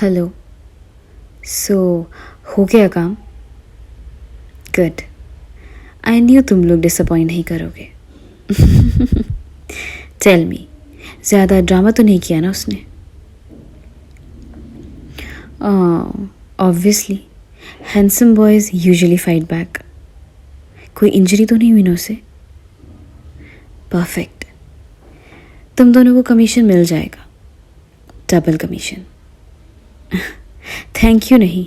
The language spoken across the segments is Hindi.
हेलो। सो हो गया काम? गुड। आई न्यू तुम लोग डिसअपॉइंट नहीं करोगे। टेल मी, ज़्यादा ड्रामा तो नहीं किया ना उसने? Obviously handsome boys usually fight back. कोई इंजरी तो नहीं हुई ना उसे? परफेक्ट। तुम दोनों को कमीशन मिल जाएगा, डबल कमीशन। थैंक यू नहीं,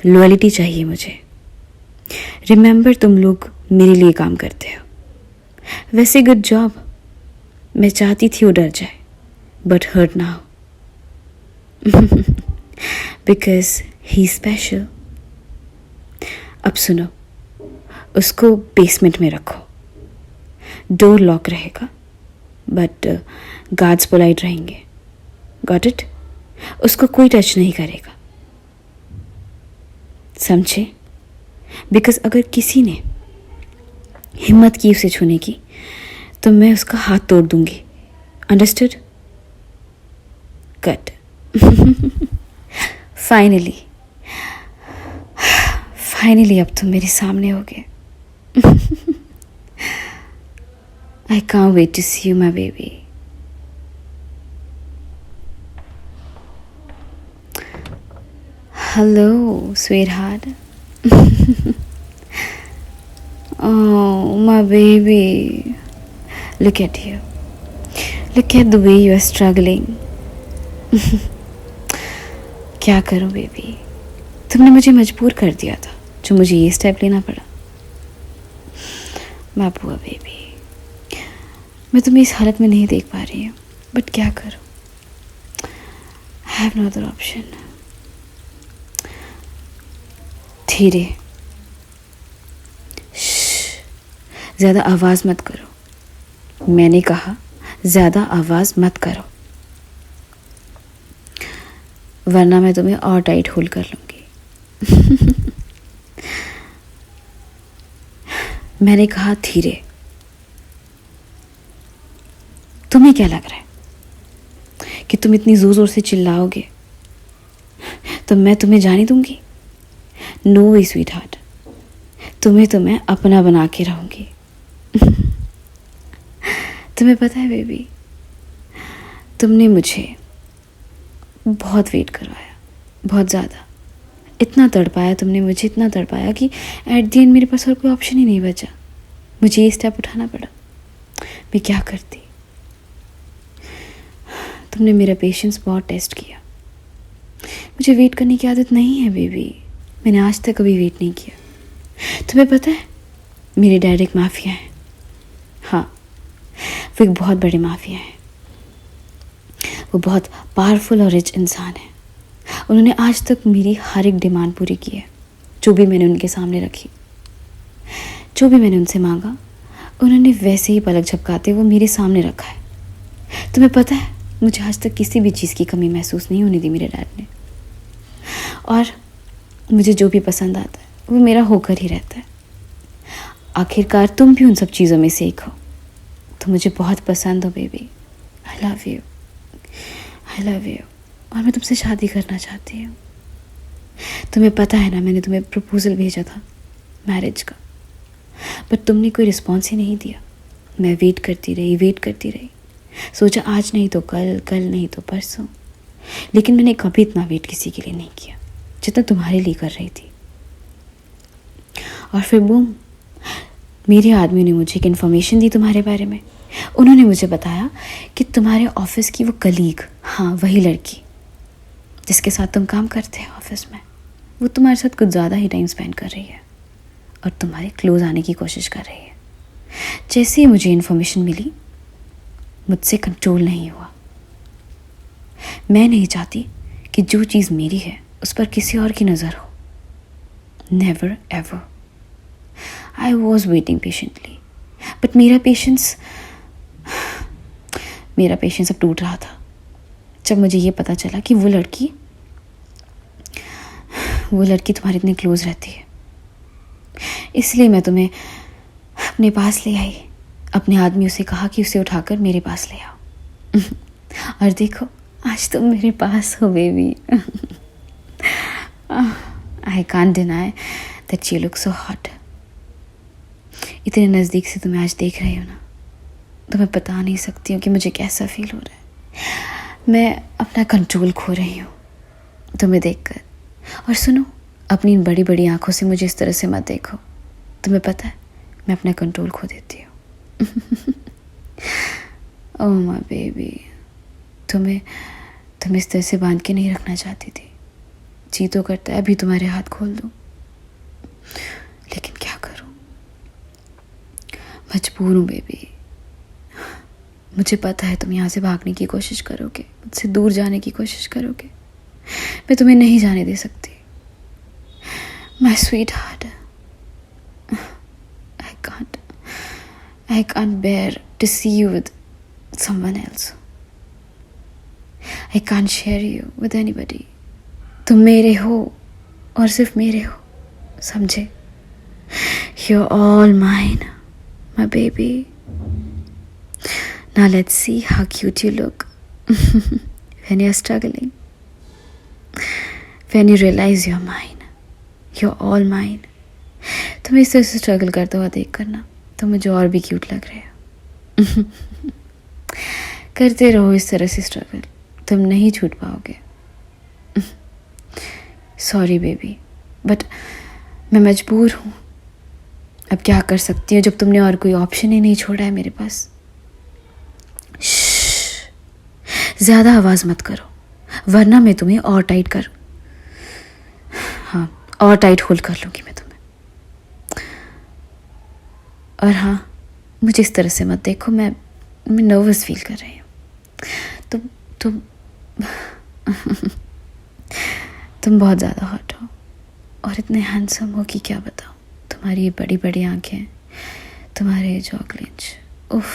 लॉयल्टी चाहिए मुझे। रिमेंबर, तुम लोग मेरे लिए काम करते हो। वैसे गुड जॉब। मैं चाहती थी वो डर जाए, बट हर्ट ना हो। Because he special. अब सुनो, उसको बेसमेंट में रखो। डोर लॉक रहेगा, बट गार्ड्स पोलाइट रहेंगे। Got it? उसको कोई टच नहीं करेगा, समझे? बिकॉज अगर किसी ने हिम्मत की उसे छूने की तो मैं उसका हाथ तोड़ दूंगी। अंडरस्टूड? गुड। फाइनली अब तुम मेरे सामने हो गए। I can't wait to see you my baby. Hello sweetheart. Oh, my baby. Look at you. Look at the way you are struggling. क्या करूं बेबी, तुमने मुझे मजबूर कर दिया था, जो मुझे ये स्टेप लेना पड़ा। मैं बुआ बेबी, मैं तुम्हें इस हालत में नहीं देख पा रही हूँ, बट क्या करूं? I have no other option. धीरे, ज़्यादा आवाज़ मत करो। मैंने कहा ज़्यादा आवाज़ मत करो, वरना मैं तुम्हें और टाइट होल्ड कर लूँगी। मैंने कहा धीरे। तुम्हें क्या लग रहा है कि तुम इतनी ज़ोर ज़ोर से चिल्लाओगे तो मैं तुम्हें जाने दूंगी? नो वे स्वीट हार्ट, तुम्हें तो मैं अपना बना के रहूँगी। तुम्हें पता है बेबी, तुमने मुझे बहुत वेट करवाया, बहुत ज़्यादा। इतना तड़पाया तुमने मुझे, इतना तड़पाया कि एट द एंड मेरे पास और कोई ऑप्शन ही नहीं बचा। मुझे ये स्टेप उठाना पड़ा। मैं क्या करती? तुमने मेरा पेशेंस बहुत टेस्ट किया। मुझे वेट करने की आदत नहीं है बेबी, मैंने आज तक कभी वेट नहीं किया। तुम्हें पता है, मेरे डैड एक माफिया है। हाँ, वो एक बहुत बड़े माफिया हैं। वो बहुत पावरफुल और रिच इंसान है। उन्होंने आज तक मेरी हर एक डिमांड पूरी की है, जो भी मैंने उनके सामने रखी। जो भी मैंने उनसे मांगा, उन्होंने वैसे ही पलक झपकाते वो मेरे सामने रखा है। तुम्हें पता है, मुझे आज तक किसी भी चीज़ की कमी महसूस नहीं होने दी मेरे डैड ने। और मुझे जो भी पसंद आता है वो मेरा होकर ही रहता है। आखिरकार तुम भी उन सब चीज़ों में से एक हो, तो मुझे बहुत पसंद हो baby. I love you, I love you. और मैं तुमसे शादी करना चाहती हूँ। तुम्हें पता है ना, मैंने तुम्हें प्रपोज़ल भेजा था मैरिज का, बट तुमने कोई रिस्पॉन्स ही नहीं दिया। मैं वेट करती रही। सोचा आज नहीं तो कल, कल नहीं तो परसों। लेकिन मैंने कभी इतना वेट किसी के लिए नहीं किया जितना तुम्हारे लिए कर रही थी। और फिर बूम, मेरे आदमी ने मुझे एक इन्फॉर्मेशन दी तुम्हारे बारे में। उन्होंने मुझे बताया कि तुम्हारे ऑफिस की वो कलीग, हाँ वही लड़की जिसके साथ तुम काम करते हो ऑफिस में, वो तुम्हारे साथ कुछ ज़्यादा ही टाइम स्पेंड कर रही है और तुम्हारे क्लोज आने की कोशिश कर रही है। जैसे ही मुझे इन्फॉर्मेशन मिली, मुझसे कंट्रोल नहीं हुआ। मैं नहीं चाहती कि जो चीज़ मेरी है उस पर किसी और की नज़र हो। Never ever. I was waiting patiently, but मेरा पेशेंस अब टूट रहा था जब मुझे ये पता चला कि वो लड़की तुम्हारे इतने क्लोज रहती है। इसलिए मैं तुम्हें अपने पास ले आई। अपने आदमियों से कहा कि उसे उठाकर मेरे पास ले आओ। और देखो, आज तुम मेरे पास हो baby. I can't deny that you look so hot. इतने नज़दीक से तुम्हें आज देख रही हूँ ना, तो मैं बता नहीं सकती हूँ कि मुझे कैसा फील हो रहा है। मैं अपना कंट्रोल खो रही हूँ तुम्हें देखकर। और सुनो, अपनी इन बड़ी बड़ी आंखों से मुझे इस तरह से मत देखो। तुम्हें पता है मैं अपना कंट्रोल खो देती हूँ। ओह माय बेबी, तुम्हें इस तरह से बांध के नहीं रखना चाहती थी। जी तो करता है अभी तुम्हारे हाथ खोल दूँ, लेकिन क्या करूँ, मजबूर हूँ बेबी। मुझे पता है तुम यहाँ से भागने की कोशिश करोगे, मुझसे दूर जाने की कोशिश करोगे। मैं तुम्हें नहीं जाने दे सकती। My sweet heart, I can't bear to see you with someone else. I can't share you with anybody. तुम मेरे हो और सिर्फ मेरे हो, समझे? You're all mine, my baby. Now let's see how cute you look when you're struggling. When you realize you're mine. You're all mine. तुम इस तरह से स्ट्रगल करते हुआ देख करना तो मुझे और भी क्यूट लग रहे हो। करते रहो इस तरह से स्ट्रगल, तुम नहीं छूट पाओगे। सॉरी बेबी, बट मैं मजबूर हूँ। अब क्या कर सकती हूँ जब तुमने और कोई ऑप्शन ही नहीं छोड़ा है मेरे पास। ज़्यादा आवाज़ मत करो वरना मैं तुम्हें और टाइट करूँ। हाँ, और टाइट होल्ड कर लूँगी मैं तुम्हें। और हाँ, मुझे इस तरह से मत देखो, मैं नर्वस फील कर रही हूँ। तुम बहुत ज़्यादा हॉट हो और इतने हैंडसम हो कि क्या बताऊँ। तुम्हारी ये बड़ी बड़ी आंखें, तुम्हारे ये चॉकलेट्स, उफ,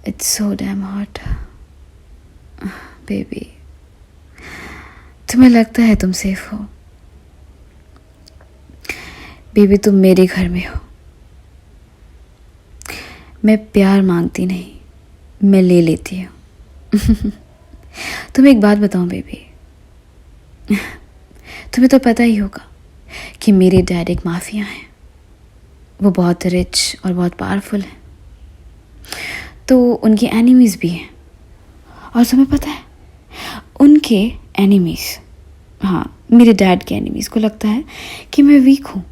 it's so damn hot baby. तुम्हें लगता है तुम सेफ हो बेबी, तुम मेरे घर में हो। मैं प्यार मांगती नहीं, मैं ले लेती हूँ। तुम्हें एक बात बताऊँ बेबी, तुम्हें तो पता ही होगा कि मेरे डैड एक माफिया हैं। वो बहुत रिच और बहुत पावरफुल हैं, तो उनके एनिमीज़ भी हैं। और तुम्हें पता है उनके एनिमीज़, हाँ मेरे डैड के एनिमीज़ को लगता है कि मैं वीक हूँ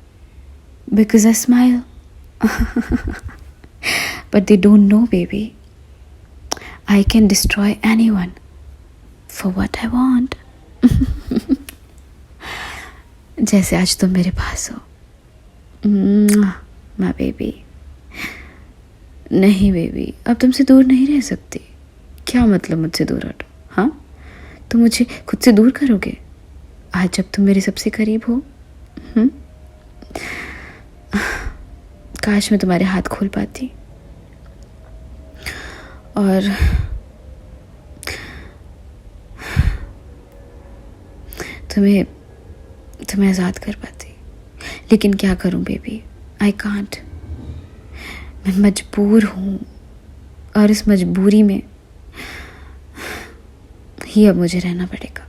because I smile. But they don't know baby, I can destroy anyone for what I want. जैसे आज तुम मेरे पास हो, माय बेबी। नहीं बेबी, अब तुमसे दूर नहीं रह सकती। क्या मतलब मुझसे दूर हटो? हाँ, तुम मुझे खुद से दूर करोगे आज जब तुम मेरे सबसे करीब हो। काश मैं तुम्हारे हाथ खोल पाती और तुम्हें आज़ाद कर पाती, लेकिन क्या करूं बेबी, आई कांट। मैं मजबूर हूँ और इस मजबूरी में ही अब मुझे रहना पड़ेगा।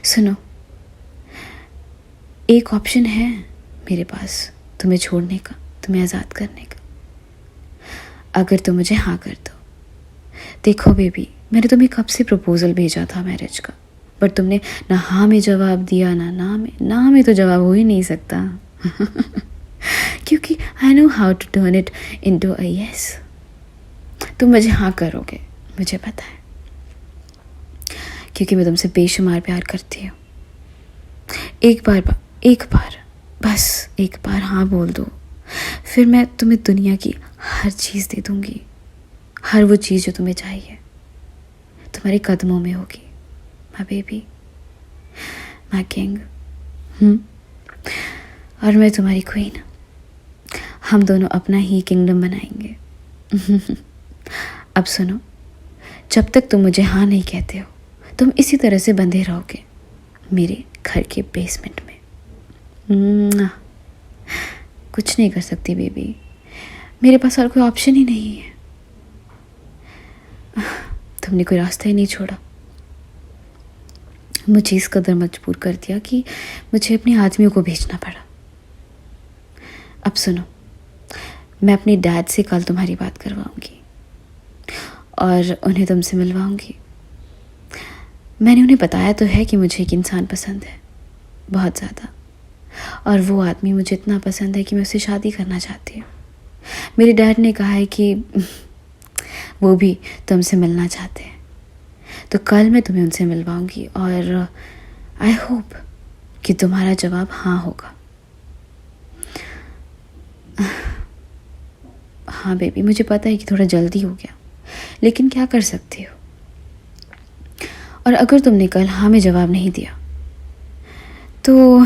सुनो, एक ऑप्शन है मेरे पास तुम्हें छोड़ने का, तुम्हें आज़ाद करने का, अगर तुम मुझे हाँ कर दो। देखो बेबी, मैंने तुम्हें कब से प्रपोज़ल भेजा था मैरिज का, बट तुमने ना हाँ में जवाब दिया ना में तो जवाब हो ही नहीं सकता। क्योंकि I know how to turn it into a yes. तुम मुझे हाँ करोगे, मुझे पता है, क्योंकि मैं तुमसे बेशुमार प्यार करती हूँ। बस एक बार हाँ बोल दो, फिर मैं तुम्हें दुनिया की हर चीज़ दे दूँगी। हर वो चीज़ जो तुम्हें चाहिए तुम्हारे कदमों में होगी, माय बेबी, माय किंग। और मैं तुम्हारी क्वीन। हम दोनों अपना ही किंगडम बनाएंगे। अब सुनो, जब तक तुम मुझे हाँ नहीं कहते हो तुम इसी तरह से बंधे रहोगे मेरे घर के बेसमेंट में। कुछ नहीं कर सकती बेबी, मेरे पास और कोई ऑप्शन ही नहीं है। तुमने कोई रास्ता ही नहीं छोड़ा। मुझे इस कदर मजबूर कर दिया कि मुझे अपने आदमियों को भेजना पड़ा। अब सुनो, मैं अपने डैड से कल तुम्हारी बात करवाऊंगी और उन्हें तुमसे मिलवाऊंगी। मैंने उन्हें बताया तो है कि मुझे एक इंसान पसंद है, बहुत ज़्यादा, और वो आदमी मुझे इतना पसंद है कि मैं उससे शादी करना चाहती हूँ। मेरे डैड ने कहा है कि वो भी तुमसे मिलना चाहते हैं, तो कल मैं तुम्हें उनसे मिलवाऊंगी और आई होप कि तुम्हारा जवाब हाँ होगा। हाँ बेबी, मुझे पता है कि थोड़ा जल्दी हो गया, लेकिन क्या कर सकती हो। और अगर तुमने कल हाँ में जवाब नहीं दिया तो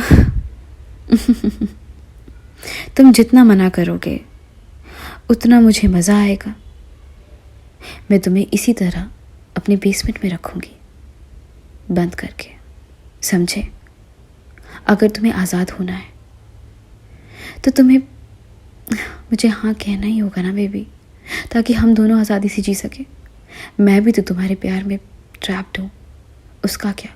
तुम जितना मना करोगे उतना मुझे मज़ा आएगा। मैं तुम्हें इसी तरह अपने बेसमेंट में रखूँगी, बंद करके, समझे। अगर तुम्हें आज़ाद होना है तो तुम्हें मुझे हाँ कहना ही होगा ना बेबी, ताकि हम दोनों आज़ादी से जी सके। मैं भी तो तुम्हारे प्यार में ट्रैप्ड हूँ, उसका क्या।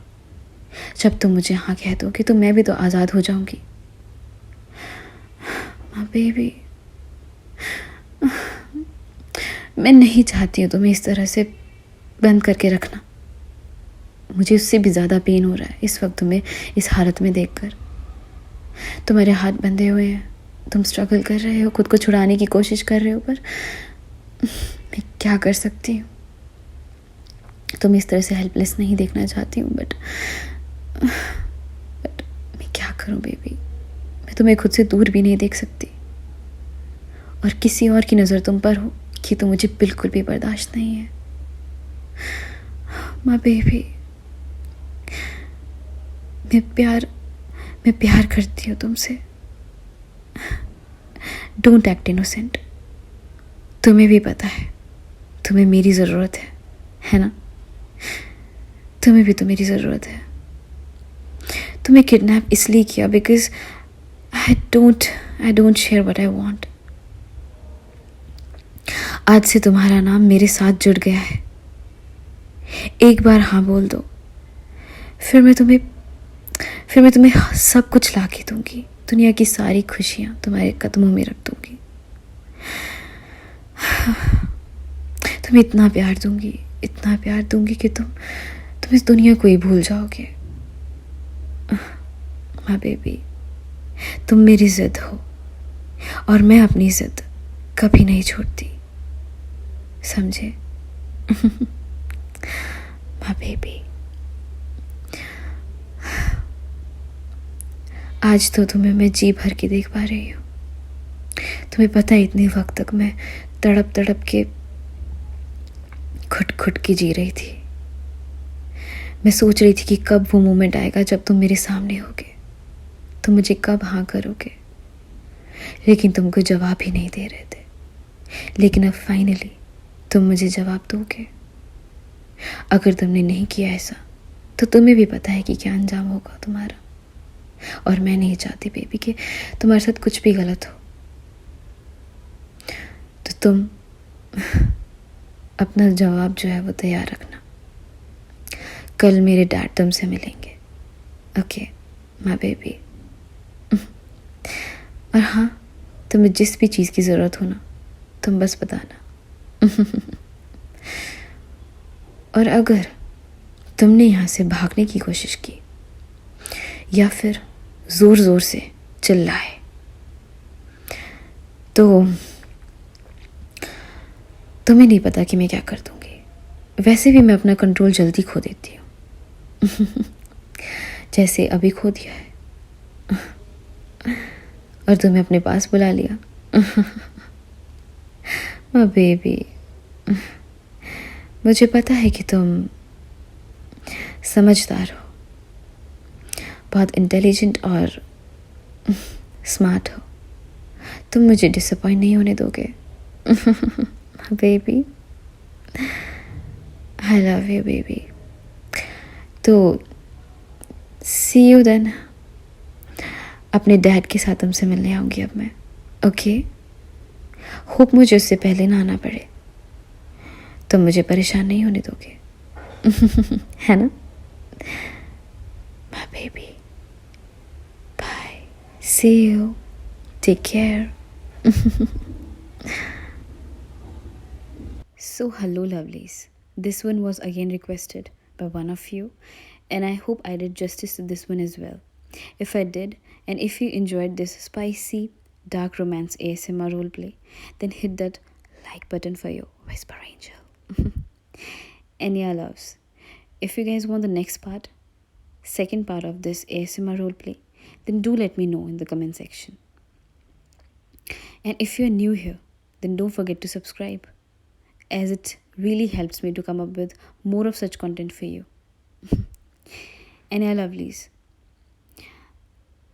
जब तुम मुझे हाँ कह दोगे तो मैं भी तो आज़ाद हो जाऊंगी। बेबी, मैं नहीं चाहती हूँ तुम्हें इस तरह से बंद करके रखना। मुझे उससे भी ज़्यादा पेन हो रहा है इस वक्त तुम्हें इस हालत में देखकर। तुम्हारे हाथ बंधे हुए हैं, तुम स्ट्रगल कर रहे हो, खुद को छुड़ाने की कोशिश कर रहे हो, पर मैं क्या कर सकती हूँ। तुम इस तरह से हेल्पलेस नहीं देखना चाहती हूँ, बट मैं क्या करूँ बेबी। मैं तुम्हें खुद से दूर भी नहीं देख सकती, और किसी और की नज़र तुम पर हो कि तो मुझे बिल्कुल भी बर्दाश्त नहीं है। माँ बेबी, मैं प्यार करती हूँ तुमसे। Don't act innocent. तुम्हें भी पता है तुम्हें मेरी ज़रूरत है ना। तुम्हें भी तो मेरी ज़रूरत है। तुम्हें किडनैप इसलिए किया because I don't share what I want. आज से तुम्हारा नाम मेरे साथ जुड़ गया है। एक बार हाँ बोल दो, फिर मैं तुम्हें सब कुछ ला के दूंगी। दुनिया की सारी खुशियाँ तुम्हारे कदमों में रख दूंगी। तुम्हें इतना प्यार दूंगी कि तुम इस दुनिया को ही भूल जाओगे। माँ बेबी, तुम मेरी जिद हो और मैं अपनी जिद कभी नहीं छोड़ती, समझे। माँ बेबी, आज तो तुम्हें मैं जी भर के देख पा रही हूँ। तुम्हें पता है इतने वक्त तक मैं तड़प के घुट के जी रही थी। मैं सोच रही थी कि कब वो मोमेंट आएगा जब तुम मेरे सामने होगे, तुम मुझे कब हाँ करोगे, लेकिन तुम कोई जवाब ही नहीं दे रहे थे। लेकिन अब फाइनली तुम मुझे जवाब दोगे। अगर तुमने नहीं किया ऐसा तो तुम्हें भी पता है कि क्या अंजाम होगा तुम्हारा, और मैं नहीं चाहती बेबी कि तुम्हारे साथ कुछ भी गलत हो। तो तुम अपना जवाब जो है वो तैयार रखना। कल मेरे डैड तुमसे मिलेंगे, ओके माँ बेबी। और हाँ, तुम्हें जिस भी चीज़ की ज़रूरत हो ना, तुम बस बताना। और अगर तुमने यहाँ से भागने की कोशिश की या फिर ज़ोर ज़ोर से चिल्लाए तो तुम्हें नहीं पता कि मैं क्या कर दूँगी। वैसे भी मैं अपना कंट्रोल जल्दी खो देती हूँ, जैसे अभी खो दिया है, और तुम्हें अपने पास बुला लिया। माँ बेबी, मुझे पता है कि तुम समझदार हो, बहुत इंटेलिजेंट और स्मार्ट हो। तुम मुझे डिसअपॉइंट नहीं होने दोगे। Baby, I love you baby. तो सी यू देन। अपने डैड के साथ तुमसे मिलने आऊँगी अब मैं, ओके। होप मुझे उससे पहले ना आना पड़े। तुम मुझे परेशान नहीं होने दोगे, है ना। See you. Take care. So, hello, lovelies. This one was again requested by one of you, and I hope I did justice to this one as well. If I did, and if you enjoyed this spicy, dark romance ASMR roleplay, then hit that like button for your Whisper Angel. And yeah, loves, if you guys want the next part, second part of this ASMR roleplay, then do let me know in the comment section. And if you're new here, then don't forget to subscribe, as it really helps me to come up with more of such content for you. And yeah, lovelies,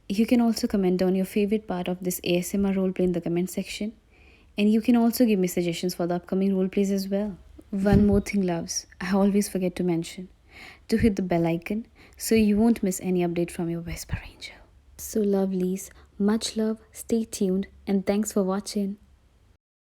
you can also comment down your favorite part of this ASMR roleplay in the comment section. And you can also give me suggestions for the upcoming roleplays as well. One more thing, loves, I always forget to mention to hit the bell icon so you won't miss any update from your Whisper Angel. So, lovelies, much love, stay tuned, and thanks for watching.